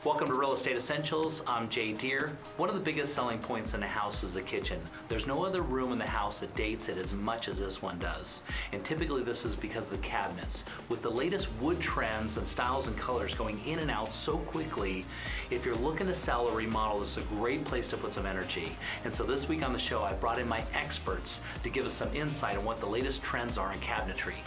Welcome to Real Estate Essentials. I'm Jay Deher. One of the biggest selling points in a house is the kitchen. There's no other room in the house that dates it as much as this one does. And typically this is because of the cabinets. With the latest wood trends and styles and colors going in and out so quickly, if you're looking to sell or remodel, this is a great place to put some energy. And so this week on the show, I brought in my experts to give us some insight on what the latest trends are in cabinetry.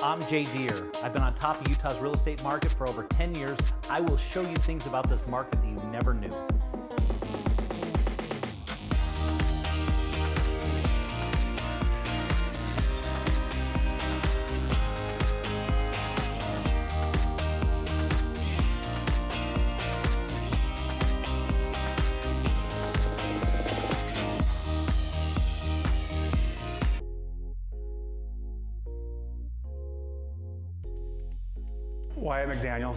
I'm Jay Deher. I've been on top of Utah's real estate market for over 10 years. I will show you things about this market that you never knew. Wyatt McDaniel,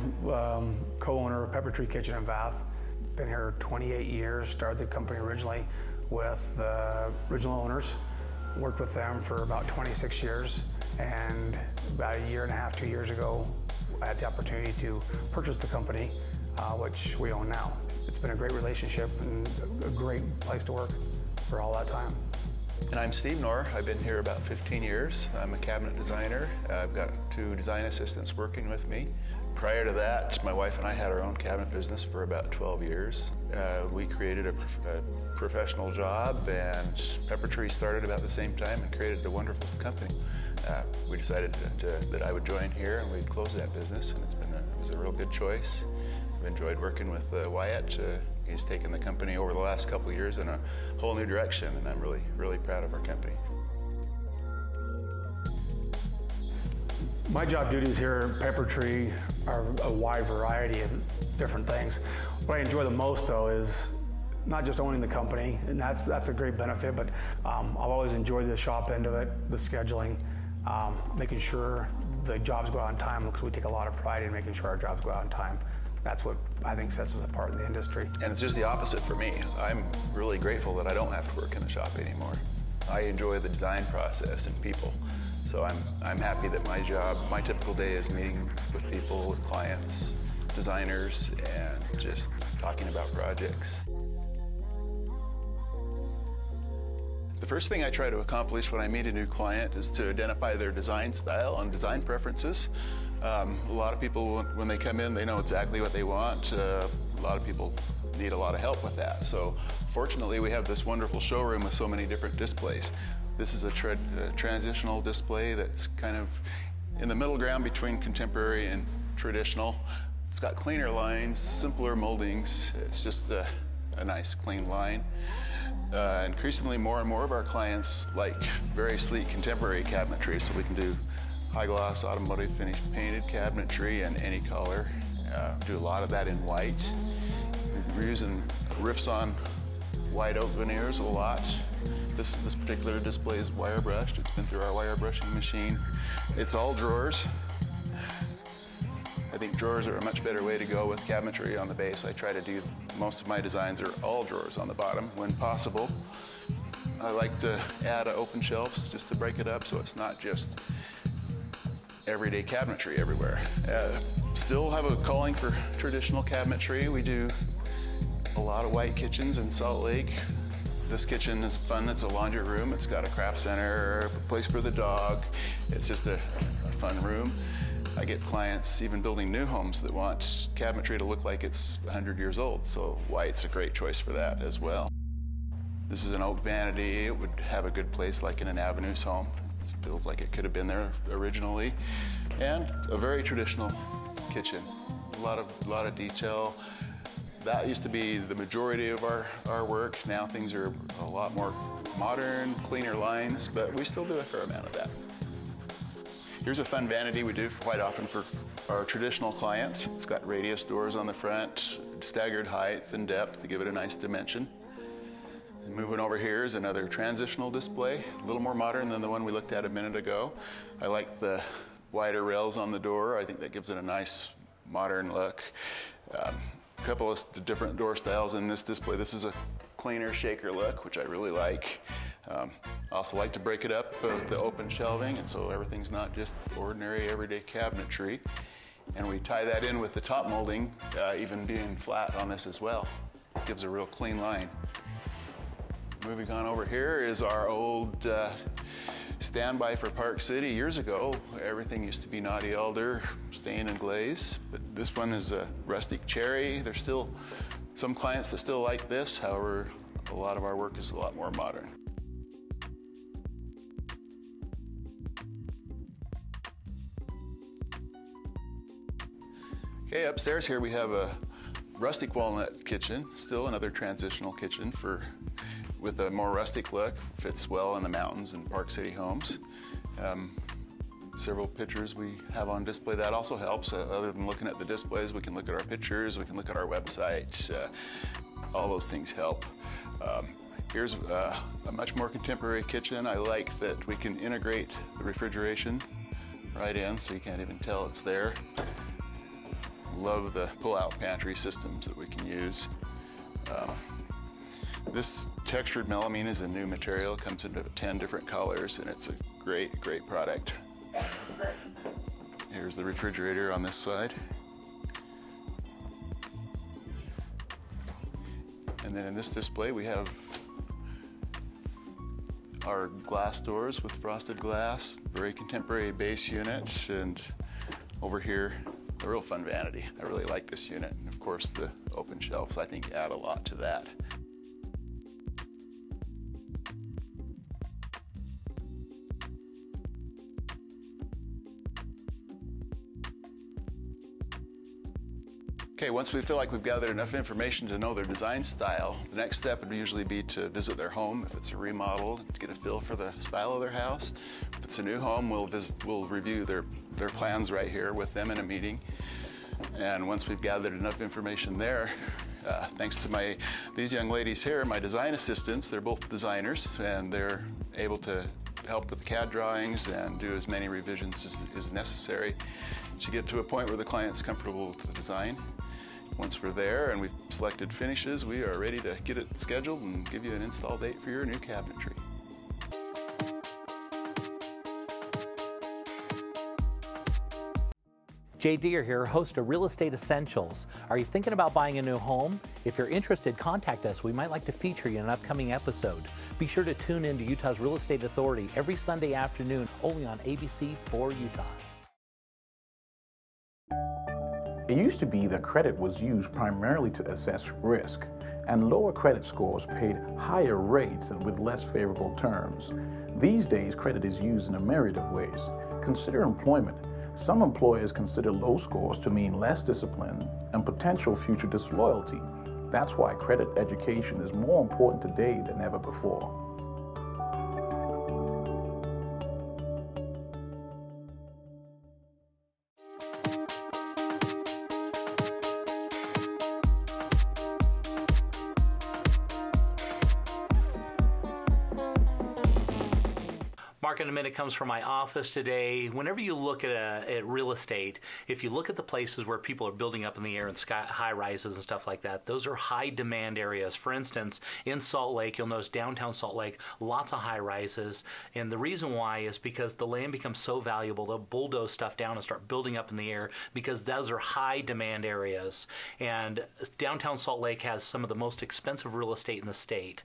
co-owner of Peppertree Kitchen Bath. Been here 28 years, started the company originally with the original owners. Worked with them for about 26 years, and about a year and a half, 2 years ago, I had the opportunity to purchase the company, which we own now. It's been a great relationship and a great place to work for all that time. And I'm Steve Knorr. I've been here about 15 years. I'm a cabinet designer. I've got 2 design assistants working with me. Prior to that, my wife and I had our own cabinet business for about 12 years. We created a professional job, and Peppertree started about the same time and created a wonderful company. We decided that I would join here and we'd close that business, and it was a real good choice. I've enjoyed working with Wyatt. He's taken the company over the last couple of years in a whole new direction, and I'm really proud of our company. My job duties here at Peppertree are a wide variety of different things. What I enjoy the most, though, is not just owning the company, and that's a great benefit, but I've always enjoyed the shop end of it, the scheduling, making sure the jobs go out on time, because we take a lot of pride in making sure our jobs go out on time. That's what I think sets us apart in the industry. And it's just the opposite for me. I'm really grateful that I don't have to work in the shop anymore. I enjoy the design process and people. So I'm happy that my typical day is meeting with people, with clients, designers, and just talking about projects. The first thing I try to accomplish when I meet a new client is to identify their design style and design preferences. A lot of people, when they come in, they know exactly what they want. A lot of people need a lot of help with that. So fortunately, we have this wonderful showroom with so many different displays. This is a transitional display that's kind of in the middle ground between contemporary and traditional. It's got cleaner lines, simpler moldings. It's just a nice, clean line. Increasingly, more and more of our clients like very sleek contemporary cabinetry, so we can do high gloss, automotive finish painted cabinetry in any color. Do a lot of that in white. We're using riffs on white oak veneers a lot. This particular display is wire brushed. It's been through our wire brushing machine. It's all drawers. I think drawers are a much better way to go with cabinetry on the base. I try to do, most of my designs are all drawers on the bottom when possible. I like to add open shelves just to break it up so it's not just everyday cabinetry everywhere. Still have a calling for traditional cabinetry. We do a lot of white kitchens in Salt Lake. This kitchen is fun. It's a laundry room. It's got a craft center, a place for the dog. It's just a fun room. I get clients even building new homes that want cabinetry to look like it's 100 years old, so white's a great choice for that as well. This is an oak vanity. It would have a good place like in an Avenues home. It feels like it could have been there originally. And a very traditional kitchen. A lot of detail. That used to be the majority of our work. Now things are a lot more modern, cleaner lines, but we still do a fair amount of that. Here's a fun vanity we do quite often for our traditional clients. It's got radius doors on the front, staggered height and depth to give it a nice dimension. And moving over here is another transitional display, a little more modern than the one we looked at a minute ago. I like the wider rails on the door. I think that gives it a nice modern look. A couple of different door styles in this display. This is a cleaner shaker look, which I really like. I also like to break it up with the open shelving, and so everything's not just ordinary everyday cabinetry. And we tie that in with the top molding, even being flat on this as well. It gives a real clean line. Moving on over here is our old standby for Park City. Years ago, everything used to be knotty alder, stain and glaze, but this one is a rustic cherry. There's still some clients that still like this. However, a lot of our work is a lot more modern. Okay, upstairs here we have a rustic walnut kitchen, still another transitional kitchen with a more rustic look. Fits well in the mountains and Park City homes. Several pictures we have on display. That also helps. Other than looking at the displays, we can look at our pictures, we can look at our website. All those things help. Here's a much more contemporary kitchen. I like that we can integrate the refrigeration right in, so you can't even tell it's there. Love the pull-out pantry systems that we can use. This textured melamine is a new material. It comes in 10 different colors, and it's a great, great product. Here's the refrigerator on this side. And then in this display, we have our glass doors with frosted glass, very contemporary base unit, and over here, a real fun vanity. I really like this unit. And of course, the open shelves, I think, add a lot to that. Okay, once we feel like we've gathered enough information to know their design style, the next step would usually be to visit their home. If it's a remodel, to get a feel for the style of their house. If it's a new home, we'll review their plans right here with them in a meeting. And once we've gathered enough information there, thanks to these young ladies here, my design assistants, they're both designers, and they're able to help with the CAD drawings and do as many revisions as necessary to get to a point where the client's comfortable with the design. Once we're there and we've selected finishes, we are ready to get it scheduled and give you an install date for your new cabinetry. Jay Deher here, host of Real Estate Essentials. Are you thinking about buying a new home? If you're interested, contact us. We might like to feature you in an upcoming episode. Be sure to tune in to Utah's Real Estate Authority every Sunday afternoon, only on ABC 4 Utah. It used to be that credit was used primarily to assess risk, and lower credit scores paid higher rates and with less favorable terms. These days, credit is used in a myriad of ways. Consider employment. Some employers consider low scores to mean less discipline and potential future disloyalty. That's why credit education is more important today than ever before. Mark in a Minute comes from my office today. Whenever you look at real estate, if you look at the places where people are building up in the air and high rises and stuff like that, those are high demand areas. For instance, in Salt Lake, you'll notice downtown Salt Lake, lots of high rises. And the reason why is because the land becomes so valuable, they'll bulldoze stuff down and start building up in the air because those are high demand areas. And downtown Salt Lake has some of the most expensive real estate in the state,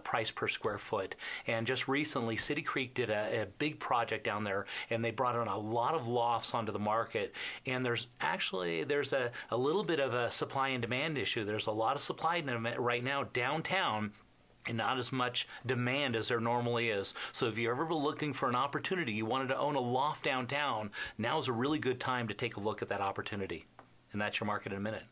price per square foot. And just recently, City Creek did a big project down there, and they brought in a lot of lofts onto the market. And there's a little bit of a supply and demand issue. There's a lot of supply right now downtown, and not as much demand as there normally is. So if you're ever looking for an opportunity, you wanted to own a loft downtown, now is a really good time to take a look at that opportunity. And that's your Market in a Minute.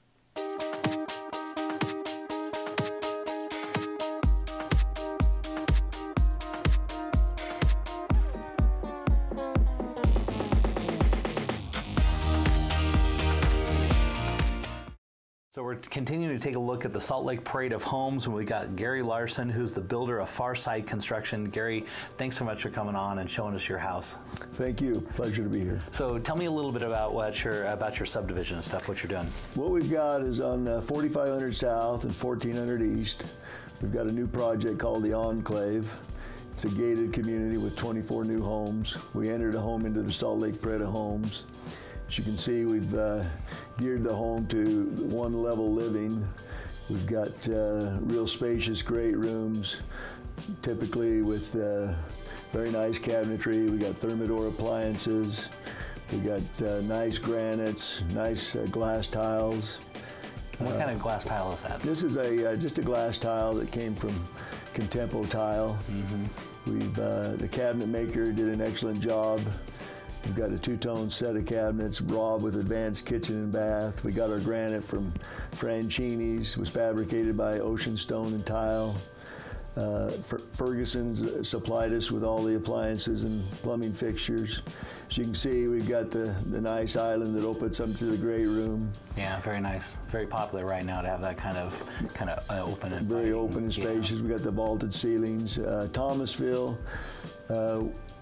So we're continuing to take a look at the Salt Lake Parade of Homes, and we got Gary Larson, who's the builder of Farside Construction. Gary, thanks so much for coming on and showing us your house. Thank you. Pleasure to be here. So tell me a little bit about about your subdivision and stuff, what you're doing. What we've got is on 4500 South and 1400 East. We've got a new project called the Enclave. It's a gated community with 24 new homes. We entered a home into the Salt Lake Parade of Homes. As you can see, we've geared the home to one-level living. We've got real spacious, great rooms, typically with very nice cabinetry. We got Thermador appliances. We got nice granites, nice glass tiles. What kind of glass tile is that? This is just a glass tile that came from Contempo Tile. The cabinet maker did an excellent job. We've got a two-tone set of cabinets, Rob with advanced kitchen and bath. We got our granite from Franchini's, was fabricated by Ocean Stone and Tile. Ferguson's supplied us with all the appliances and plumbing fixtures. As you can see, we've got the nice island that opens up to the great room. Yeah, very nice. Very popular right now to have that kind of open and very open and spacious. Yeah. We got the vaulted ceilings. Thomasville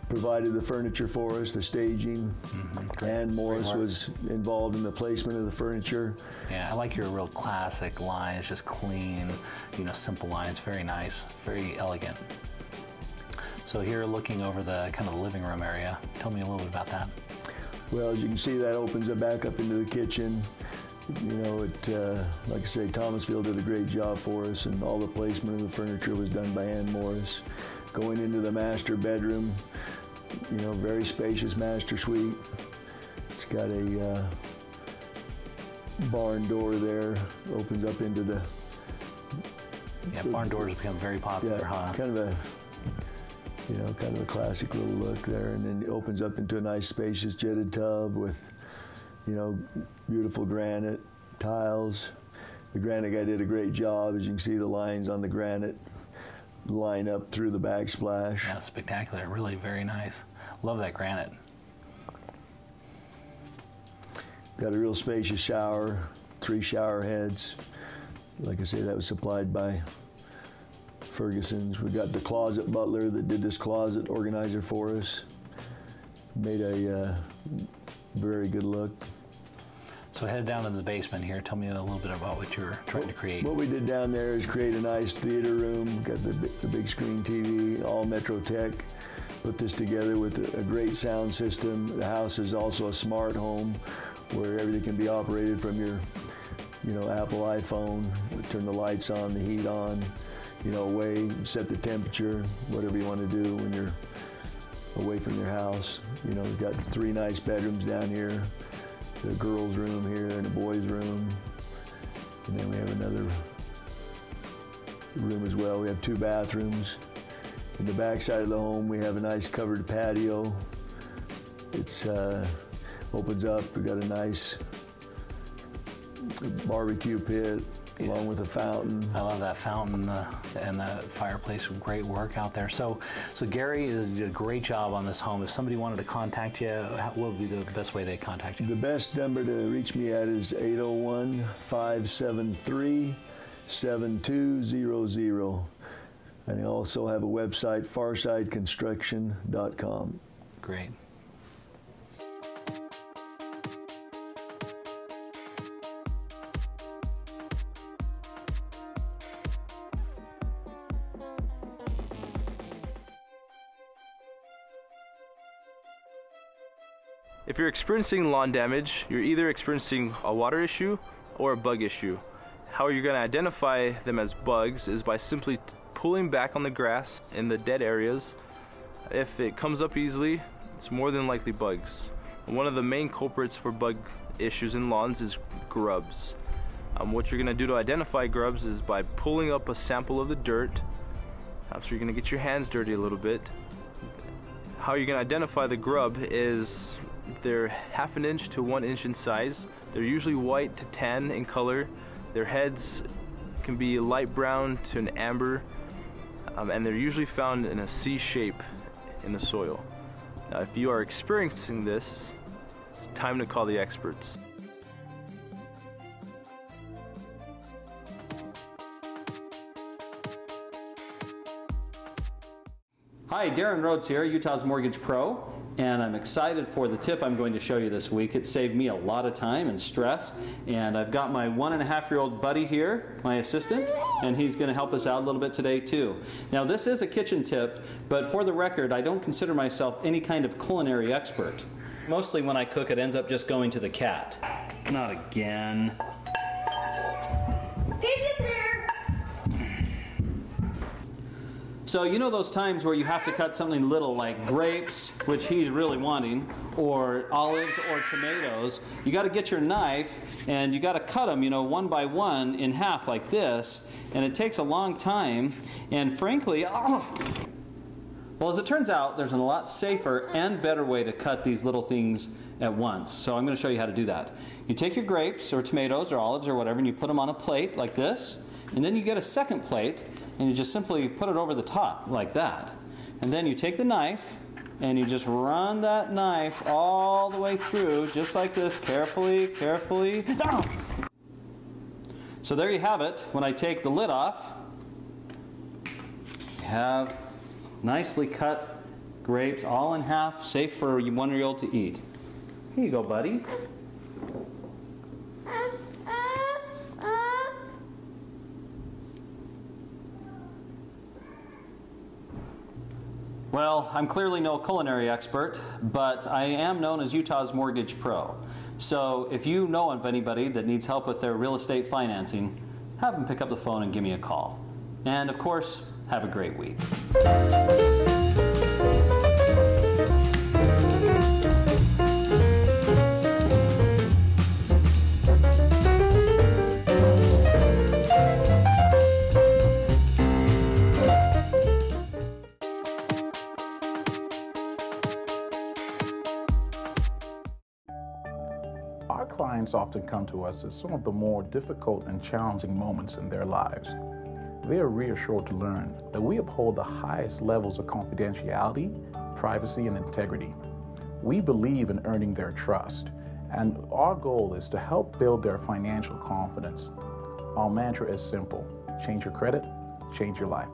provided the furniture for us, the staging. And Morris was involved in the placement of the furniture. Yeah, I like your real classic lines, just clean, simple lines. Very nice, very elegant. So here, looking over the kind of the living room area, tell me a little bit about that. Well, as you can see, that opens it back up into the kitchen. Like I say, Thomasville did a great job for us, and all the placement of the furniture was done by Ann Morris. Going into the master bedroom, very spacious master suite. It's got a barn door there, opens up into the... Yeah, barn doors become very popular, huh? Kind of a classic little look there, and then it opens up into a nice spacious jetted tub with, beautiful granite tiles. The granite guy did a great job. As you can see, the lines on the granite line up through the backsplash. Yeah, spectacular. Really very nice. Love that granite. Got a real spacious shower, 3 shower heads. Like I say, that was supplied by Ferguson's. We got the closet butler that did this closet organizer for us. Made a very good look. So head down to the basement here. Tell me a little bit about what you're trying to create. What we did down there is create a nice theater room. Got the big screen TV, all Metro Tech. Put this together with a great sound system. The house is also a smart home where everything can be operated from your, Apple iPhone. Turn the lights on, the heat on, away, set the temperature, whatever you want to do when you're away from your house. We've got 3 nice bedrooms down here. The girls' room here and the boys' room. And then we have another room as well. We have 2 bathrooms. In the back side of the home, we have a nice covered patio. It's opens up. We've got a nice barbecue pit along with a fountain. I love that fountain and that fireplace. Great work out there. So Gary did a great job on this home. If somebody wanted to contact you, what would be the best way they contact you? The best number to reach me at is 801-573-7200. And I also have a website, farsideconstruction.com. Great. If you're experiencing lawn damage, you're either experiencing a water issue or a bug issue. How you're going to identify them as bugs is by simply pulling back on the grass in the dead areas. If it comes up easily, it's more than likely bugs. One of the main culprits for bug issues in lawns is grubs. What you're going to do to identify grubs is by pulling up a sample of the dirt. So you're going to get your hands dirty a little bit. How you're going to identify the grub is they're 1/2 inch to 1 inch in size. They're usually white to tan in color. Their heads can be light brown to an amber, and they're usually found in a C shape in the soil. Now, if you are experiencing this, it's time to call the experts. Hi, Darren Rhodes here, Utah's Mortgage Pro. and I'm excited for the tip I'm going to show you this week. It saved me a lot of time and stress, and I've got my 1.5-year-old buddy here, my assistant, and he's going to help us out a little bit today too. Now this is a kitchen tip, but for the record, I don't consider myself any kind of culinary expert. Mostly when I cook, it ends up just going to the cat. Not again. Pizza's here! So you know those times where you have to cut something little like grapes, which he's really wanting, or olives or tomatoes. You got to get your knife and you got to cut them, you know, one by one in half like this, and it takes a long time, and frankly, well, as it turns out, there's a lot safer and better way to cut these little things at once. So I'm going to show you how to do that. You take your grapes or tomatoes or olives or whatever and you put them on a plate like this, and then you get a second plate and you just simply put it over the top like that. And then you take the knife and you just run that knife all the way through just like this, carefully, carefully. So there you have it. When I take the lid off, you have nicely cut grapes all in half, safe for a 1-year-old to eat. Here you go, buddy. Well, I'm clearly no culinary expert, but I am known as Utah's Mortgage Pro. So if you know of anybody that needs help with their real estate financing, have them pick up the phone and give me a call. And of course, have a great week. Our clients often come to us at some of the more difficult and challenging moments in their lives. They are reassured to learn that we uphold the highest levels of confidentiality, privacy, and integrity. We believe in earning their trust, and our goal is to help build their financial confidence. Our mantra is simple: change your credit, change your life.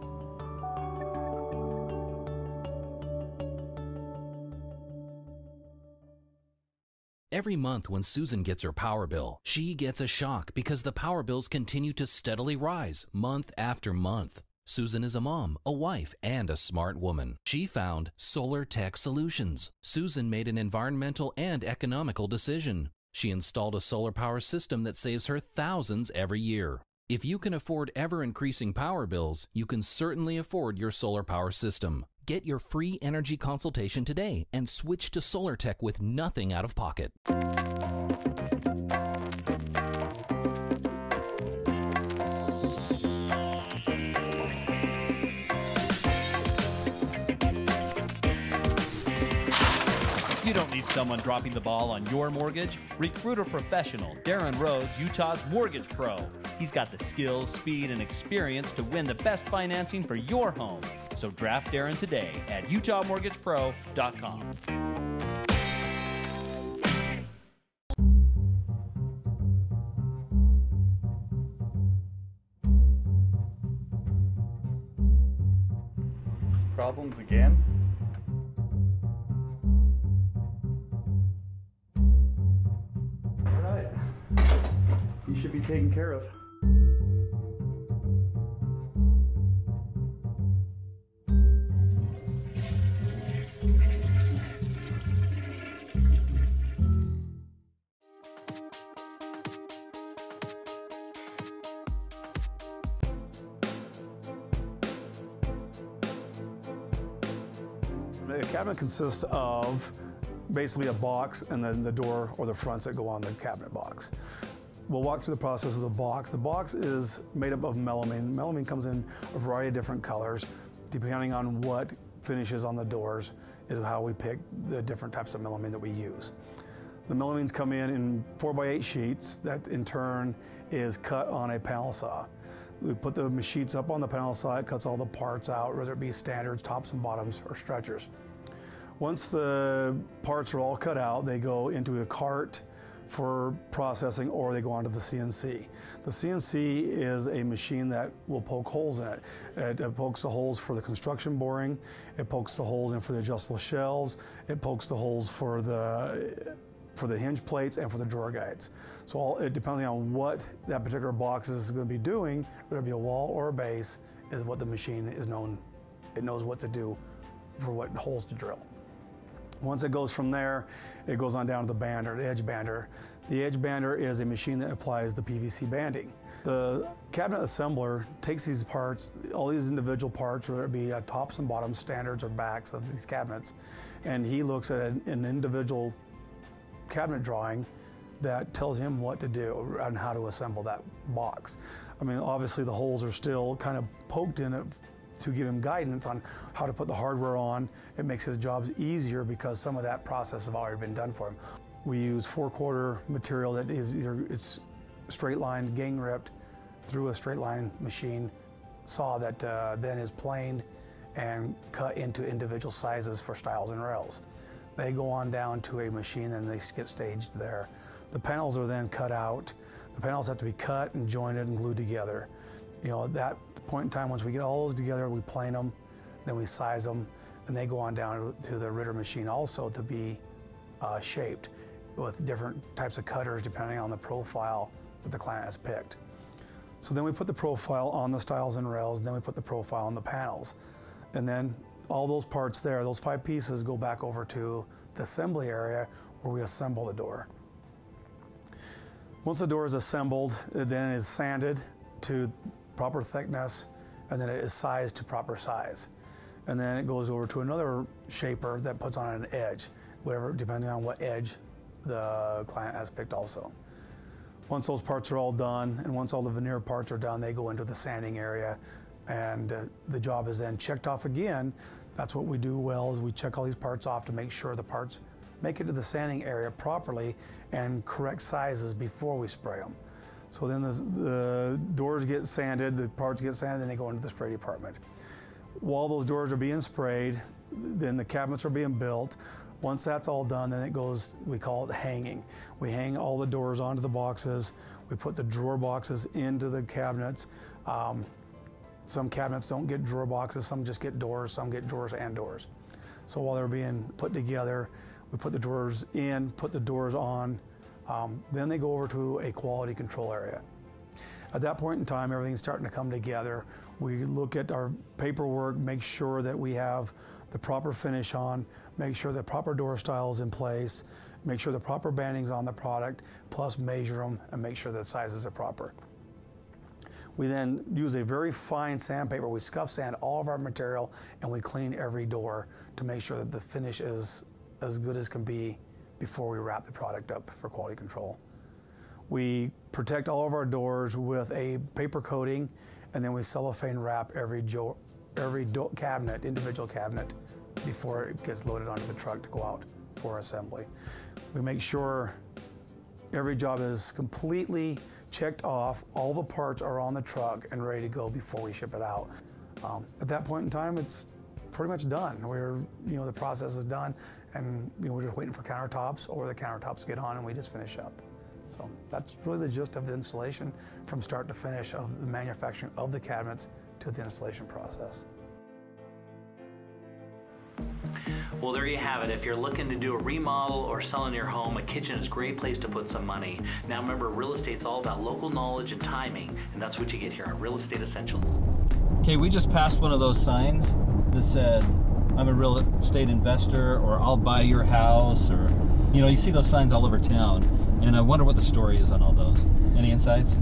Every month when Susan gets her power bill, she gets a shock because the power bills continue to steadily rise month after month. Susan is a mom, a wife, and a smart woman. She found Solar Tech Solutions. Susan made an environmental and economical decision. She installed a solar power system that saves her thousands every year. If you can afford ever-increasing power bills, you can certainly afford your solar power system. Get your free energy consultation today and switch to Solar Tech with nothing out of pocket. You don't need someone dropping the ball on your mortgage. Recruit a professional. Darren Rhodes, Utah's Mortgage Pro. He's got the skills, speed, and experience to win the best financing for your home. So draft Darren today at utahmortgagepro.com. Problems again? All right. You should be taken care of. The cabinet consists of basically a box and then the door or the fronts that go on the cabinet box. We'll walk through the process of the box. The box is made up of melamine. Melamine comes in a variety of different colors. Depending on what finishes on the doors is how we pick the different types of melamine that we use. The melamines come in 4x8 sheets that in turn is cut on a panel saw. We put the sheets up on the panel saw, it cuts all the parts out, whether it be standards, tops and bottoms, or stretchers. Once the parts are all cut out, they go into a cart for processing, or they go onto the CNC. The CNC is a machine that will poke holes in it. It pokes the holes for the construction boring, it pokes the holes in for the adjustable shelves, it pokes the holes for the hinge plates and for the drawer guides. So depending on what that particular box is going to be doing, whether it be a wall or a base, is what the machine is known. It knows what to do for what holes to drill. Once it goes from there, it goes on down to the bander, the edge bander. The edge bander is a machine that applies the PVC banding. The cabinet assembler takes these parts, all these individual parts, whether it be tops and bottoms, standards or backs of these cabinets, and he looks at an individual cabinet drawing that tells him what to do and how to assemble that box. I mean, obviously the holes are still kind of poked in it to give him guidance on how to put the hardware on. It makes his jobs easier because some of that process has already been done for him. We use 4/4 material that is either it's straight line, gang ripped through a straight line machine saw that then is planed and cut into individual sizes for stiles and rails. They go on down to a machine and they get staged there. The panels are then cut out. The panels have to be cut and jointed and glued together. You know, at that point in time, once we get all those together, we plane them, then we size them, and they go on down to the Ritter machine also to be shaped with different types of cutters depending on the profile that the client has picked. So then we put the profile on the stiles and rails, and then we put the profile on the panels. And then all those parts there, those 5 pieces, go back over to the assembly area where we assemble the door. Once the door is assembled, it then is sanded to proper thickness, and then it is sized to proper size. And then it goes over to another shaper that puts on an edge, whatever, depending on what edge the client has picked also. Once those parts are all done, and once all the veneer parts are done, they go into the sanding area, and the job is then checked off again. That's what we do well, is we check all these parts off to make sure the parts make it to the sanding area properly and correct sizes before we spray them. So then the doors get sanded, the parts get sanded, then they go into the spray department. While those doors are being sprayed, then the cabinets are being built. Once that's all done, then it goes, we call it hanging. We hang all the doors onto the boxes. We put the drawer boxes into the cabinets. Some cabinets don't get drawer boxes, some just get doors, some get drawers and doors. So while they're being put together, we put the drawers in, put the doors on, then they go over to a quality control area. At that point in time, everything's starting to come together. We look at our paperwork, make sure that we have the proper finish on, make sure the proper door style is in place, make sure the proper banding's on the product, plus measure them and make sure the sizes are proper. We then use a very fine sandpaper. We scuff sand all of our material and we clean every door to make sure that the finish is as good as can be before we wrap the product up for quality control. We protect all of our doors with a paper coating, and then we cellophane wrap every cabinet, individual cabinet, before it gets loaded onto the truck to go out for assembly. We make sure every job is completely checked off, all the parts are on the truck and ready to go before we ship it out. At that point in time, it's pretty much done. The process is done, and we're just waiting for countertops, or the countertops get on and we just finish up. So that's really the gist of the installation from start to finish of the manufacturing of the cabinets to the installation process. Well, there you have it. If you're looking to do a remodel or sell in your home, a kitchen is a great place to put some money. Now remember, real estate's all about local knowledge and timing, and that's what you get here on Real Estate Essentials. Okay, we just passed one of those signs that said, I'm a real estate investor, or I'll buy your house, or, you see those signs all over town, and I wonder what the story is on all those. Any insights?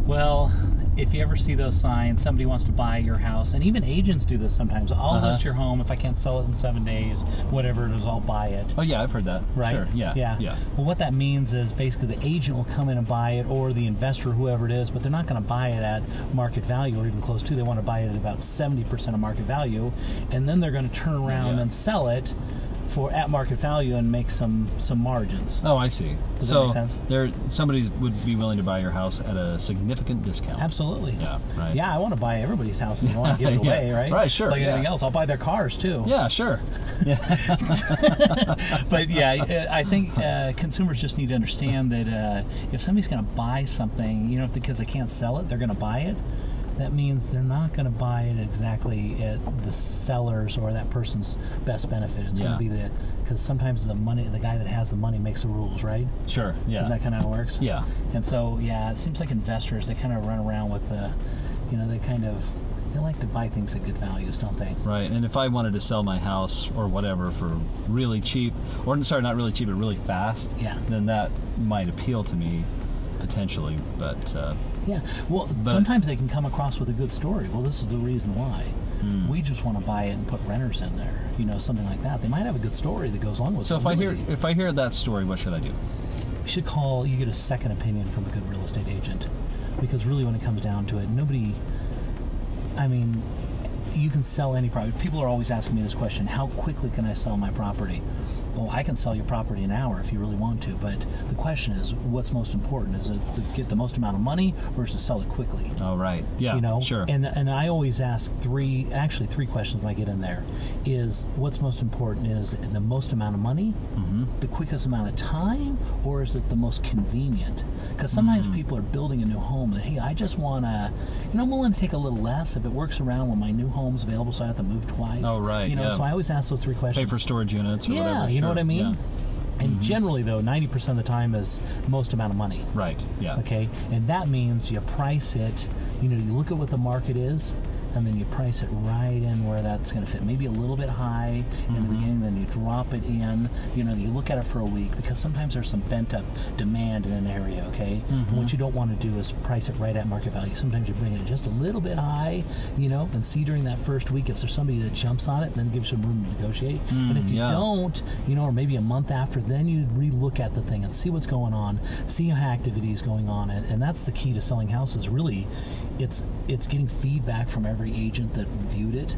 Well, if you ever see those signs, somebody wants to buy your house, and even agents do this sometimes. I'll list your home. If I can't sell it in 7 days, whatever it is, I'll buy it. Oh yeah, I've heard that. Right? Sure. Yeah. Well, what that means is basically the agent will come in and buy it, or the investor, whoever it is, but they're not going to buy it at market value or even close to. They want to buy it at about 70% of market value, and then they're going to turn around and sell it for at market value and make some margins. Oh, I see. Does so that make sense? Somebody would be willing to buy your house at a significant discount. Absolutely. Yeah, right. Yeah, I want to buy everybody's house and I want to give it away, right? Right, sure. It's like anything else. I'll buy their cars too. Yeah, sure. But yeah, I think consumers just need to understand that if somebody's going to buy something, you know, because they can't sell it, they're going to buy it. That means they're not going to buy it exactly at the seller's or that person's best benefit. It's going to be because sometimes the guy that has the money makes the rules, right? Sure, yeah. Isn't that kind of how it works? Yeah. And so, yeah, it seems like investors, they kind of run around with the, you know, they like to buy things at good values, don't they? Right, and if I wanted to sell my house or whatever for really cheap, or sorry, not really cheap, but really fast, then that might appeal to me potentially, but... yeah, well, sometimes they can come across with a good story. Well, this is the reason why. We just want to buy it and put renters in there, you know, something like that. They might have a good story that goes along with it. So if I hear that story, what should I do? You should you get a second opinion from a good real estate agent, because really when it comes down to it, you can sell any property. People are always asking me this question: how quickly can I sell my property? Well, I can sell your property in an hour if you really want to, but the question is, what's most important? Is it to get the most amount of money versus sell it quickly? Oh, right. Yeah, you know? Sure. And I always ask three questions when I get in there. Is what's most important? Is the most amount of money, the quickest amount of time, or is it the most convenient? Because sometimes people are building a new home and, hey, I just want to, you know, I'm willing to take a little less if it works around when my new home's available so I have to move twice. Oh, right. You know, so I always ask those three questions. Pay for storage units or whatever. Yeah, you know what I mean? Yeah. And generally, though, 90% of the time is most amount of money. Right, yeah. Okay? And that means you price it, you know, you look at what the market is, and then you price it right in where that's going to fit. Maybe a little bit high in the beginning, then you drop it in, you know, you look at it for a week, because sometimes there's some bent-up demand in an area, okay? And what you don't want to do is price it right at market value. Sometimes you bring it just a little bit high, you know, and see during that first week if there's somebody that jumps on it, then give some room to negotiate. But if you don't, you know, or maybe a month after, then you re-look at the thing and see what's going on, see how activity is going on, and that's the key to selling houses, really. It's getting feedback from every agent that viewed it.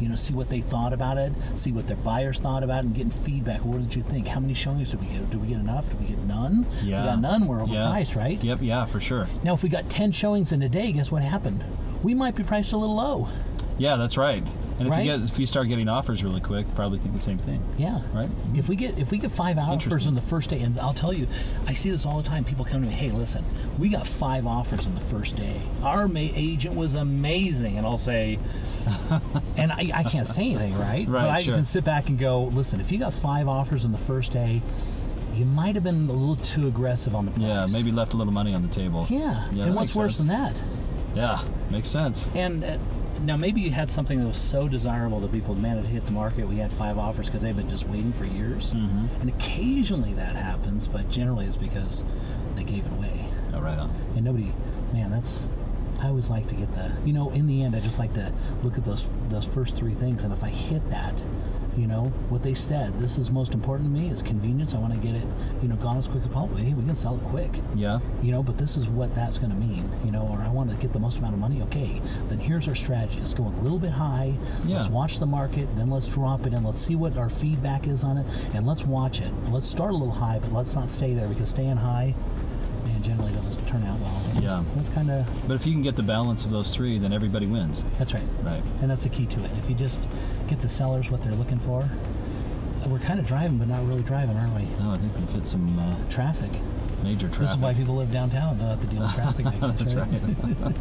You know, see what they thought about it, see what their buyers thought about it, and getting feedback. What did you think? How many showings did we get? Did we get enough? Did we get none? Yeah. If we got none, we're overpriced, right? Yep, yeah, for sure. Now, if we got 10 showings in a day, guess what happened? We might be priced a little low. Yeah, that's right. And right? if you start getting offers really quick, probably think the same thing. Yeah. Right? If we get 5 offers in the first day, and I'll tell you, I see this all the time. People come to me, hey, listen, we got 5 offers in the first day. Our agent was amazing. And I'll say, and I can't say anything, right? But I can sit back and go, listen, if you got 5 offers in the first day, you might have been a little too aggressive on the price. Yeah, maybe left a little money on the table. Yeah. And what's worse than that? Yeah, makes sense. And now maybe you had something that was so desirable that people demanded to hit the market. We had 5 offers because they've been just waiting for years. And occasionally that happens, but generally it's because they gave it away. Oh, right on. And nobody, man, I always like to get you know, in the end, I just like to look at those first 3 things, and if I hit that, you know, what they said, this is most important to me, is convenience. I want to get it, you know, gone as quick as possible. Hey, we can sell it quick. Yeah. You know, but this is what that's going to mean, you know, or I want to get the most amount of money. Okay, then here's our strategy. Let's go a little bit high. Yeah. Let's watch the market. Then let's drop it in. Let's see what our feedback is on it, and let's watch it. Let's start a little high, but let's not stay there, because staying high, man, generally doesn't turn out well. That's kind of... But if you can get the balance of those 3, then everybody wins. That's right. Right. And that's the key to it. If you just get the sellers what they're looking for, we're kind of driving, but not really driving, aren't we? No, I think we've hit some... traffic. Major traffic. This is why people live downtown. They don't have to deal with traffic. That's right.